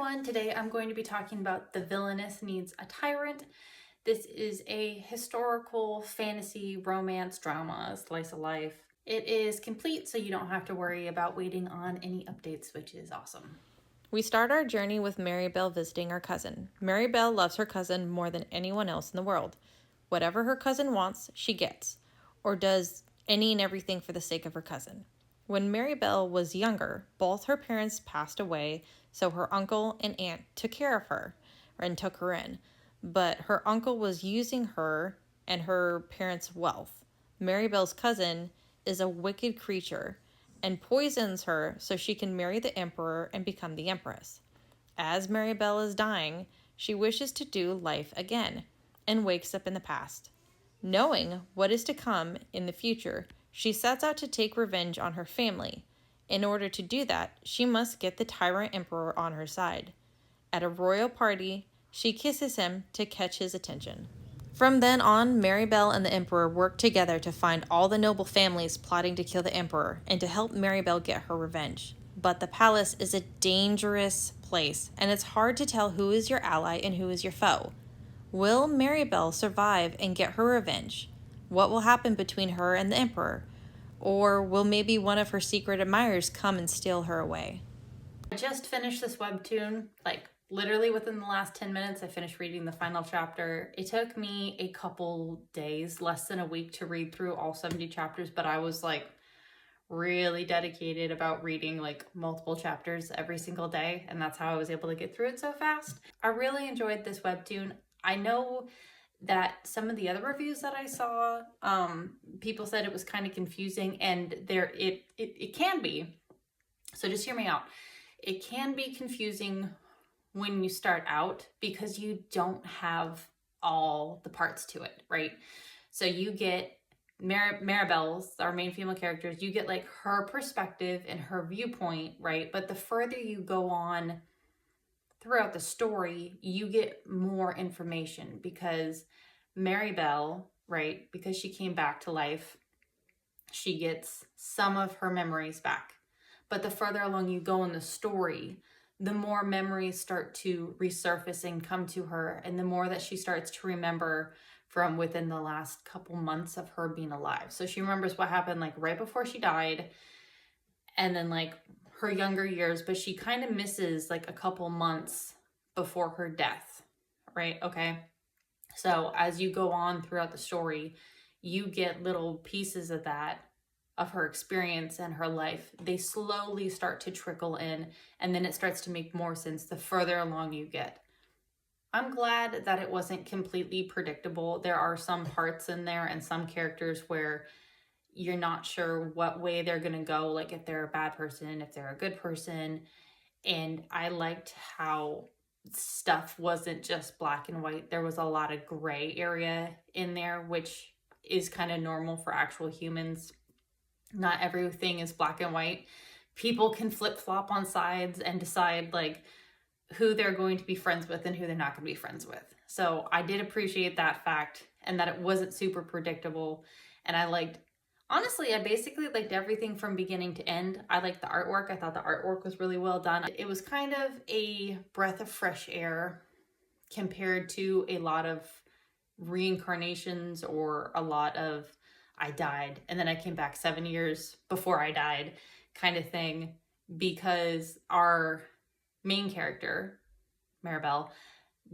everyone, today I'm going to be talking about The Villainess Needs a Tyrant. This is a historical fantasy romance drama, slice of life. It is complete, so you don't have to worry about waiting on any updates, which is awesome. We start our journey with Maribel visiting her cousin. Maribel loves her cousin more than anyone else in the world. Whatever her cousin wants, she gets, or does any and everything for the sake of her cousin. When Maribel was younger, both her parents passed away, so her uncle and aunt took care of her and took her in. But her uncle was using her and her parents' wealth. Maribel's cousin is a wicked creature and poisons her so she can marry the emperor and become the empress. As Maribel is dying, she wishes to do life again and wakes up in the past. Knowing what is to come in the future, she sets out to take revenge on her family. In order to do that, she must get the tyrant emperor on her side. At a royal party, she kisses him to catch his attention. From then on, Maribel and the emperor work together to find all the noble families plotting to kill the emperor and to help Maribel get her revenge. But the palace is a dangerous place, and it's hard to tell who is your ally and who is your foe. Will Maribel survive and get her revenge? What will happen between her and the emperor? Or will maybe one of her secret admirers come and steal her away? I just finished this webtoon, literally within the last 10 minutes. I finished reading the final chapter. It took me a couple days, less than a week, to read through all 70 chapters, but I was really dedicated about reading multiple chapters every single day, and that's how I was able to get through it so fast. I really enjoyed this webtoon. I know that some of the other reviews that I saw, people said it was kind of confusing, and it can be. So just hear me out. It can be confusing when you start out because you don't have all the parts to it, right? So you get Maribel's, our main female characters, you get her perspective and her viewpoint, right? But the further you go on throughout the story, you get more information because Maribel, right, because she came back to life, she gets some of her memories back. But the further along you go in the story, the more memories start to resurface and come to her, and the more that she starts to remember from within the last couple months of her being alive. So she remembers what happened right before she died, and then her younger years, but she kind of misses a couple months before her death, right? Okay. So as you go on throughout the story, you get little pieces of that, of her experience and her life. They slowly start to trickle in, and then it starts to make more sense the further along you get. I'm glad that it wasn't completely predictable. There are some parts in there and some characters where you're not sure what way they're going to go, if they're a bad person, if they're a good person. And I liked how stuff wasn't just black and white. There was a lot of gray area in there, which is kind of normal for actual humans. Not everything is black and white. People can flip-flop on sides and decide who they're going to be friends with and who they're not going to be friends with. So I did appreciate that fact, and that it wasn't super predictable. And honestly, I basically liked everything from beginning to end. I liked the artwork. I thought the artwork was really well done. It was kind of a breath of fresh air compared to a lot of reincarnations or a lot of I died and then I came back 7 years before I died kind of thing, because our main character, Maribel,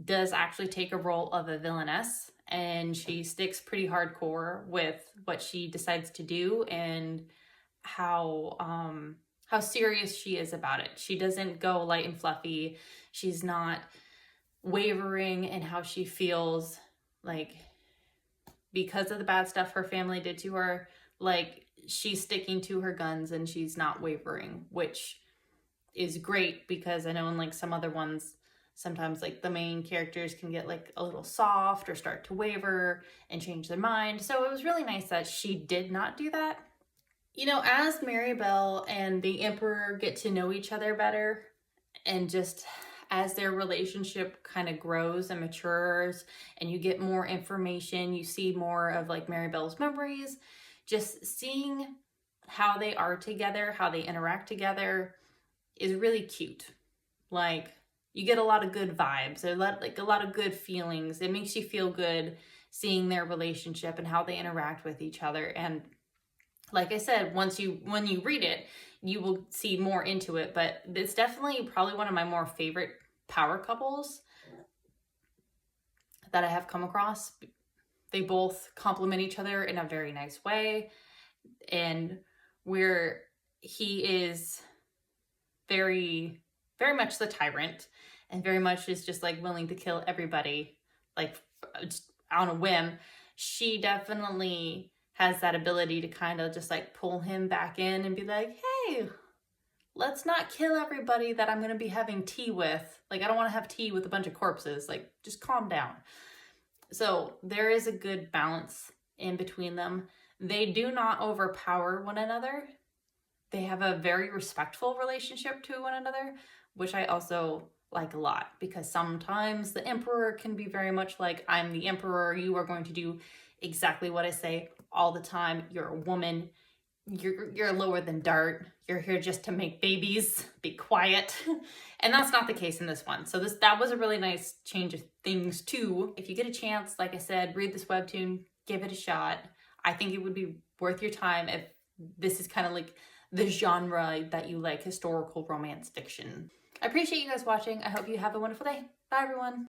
does actually take a role of a villainess, and she sticks pretty hardcore with what she decides to do and how serious she is about it. She doesn't go light and fluffy. She's not wavering in how she feels because of the bad stuff her family did to her. She's sticking to her guns and she's not wavering, which is great, because I know in some other ones, sometimes the main characters can get a little soft or start to waver and change their mind. So it was really nice that she did not do that. As Maribel and the Emperor get to know each other better, and just as their relationship kind of grows and matures and you get more information, you see more of Maribel's memories, just seeing how they are together, how they interact together is really cute. you get a lot of good vibes, a lot of good feelings. It makes you feel good seeing their relationship and how they interact with each other. And like I said, when you read it, you will see more into it, but it's definitely probably one of my more favorite power couples that I have come across. They both complement each other in a very nice way, and where he is very, very much the tyrant and very much is just like willing to kill everybody, like just on a whim. She definitely has that ability to kind of just like pull him back in and be like, hey, let's not kill everybody that I'm going to be having tea with. Like, I don't want to have tea with a bunch of corpses. Like, just calm down. So there is a good balance in between them. They do not overpower one another. They have a very respectful relationship to one another, which I also like a lot, because sometimes the emperor can be very much like, I'm the emperor, you are going to do exactly what I say all the time. You're a woman, you're lower than dirt, you're here just to make babies, be quiet. And that's not the case in this one. So that was a really nice change of things too. If you get a chance, like I said, read this webtoon, give it a shot. I think it would be worth your time if this is kind of like the genre that you like, historical romance fiction. I appreciate you guys watching. I hope you have a wonderful day. Bye, everyone.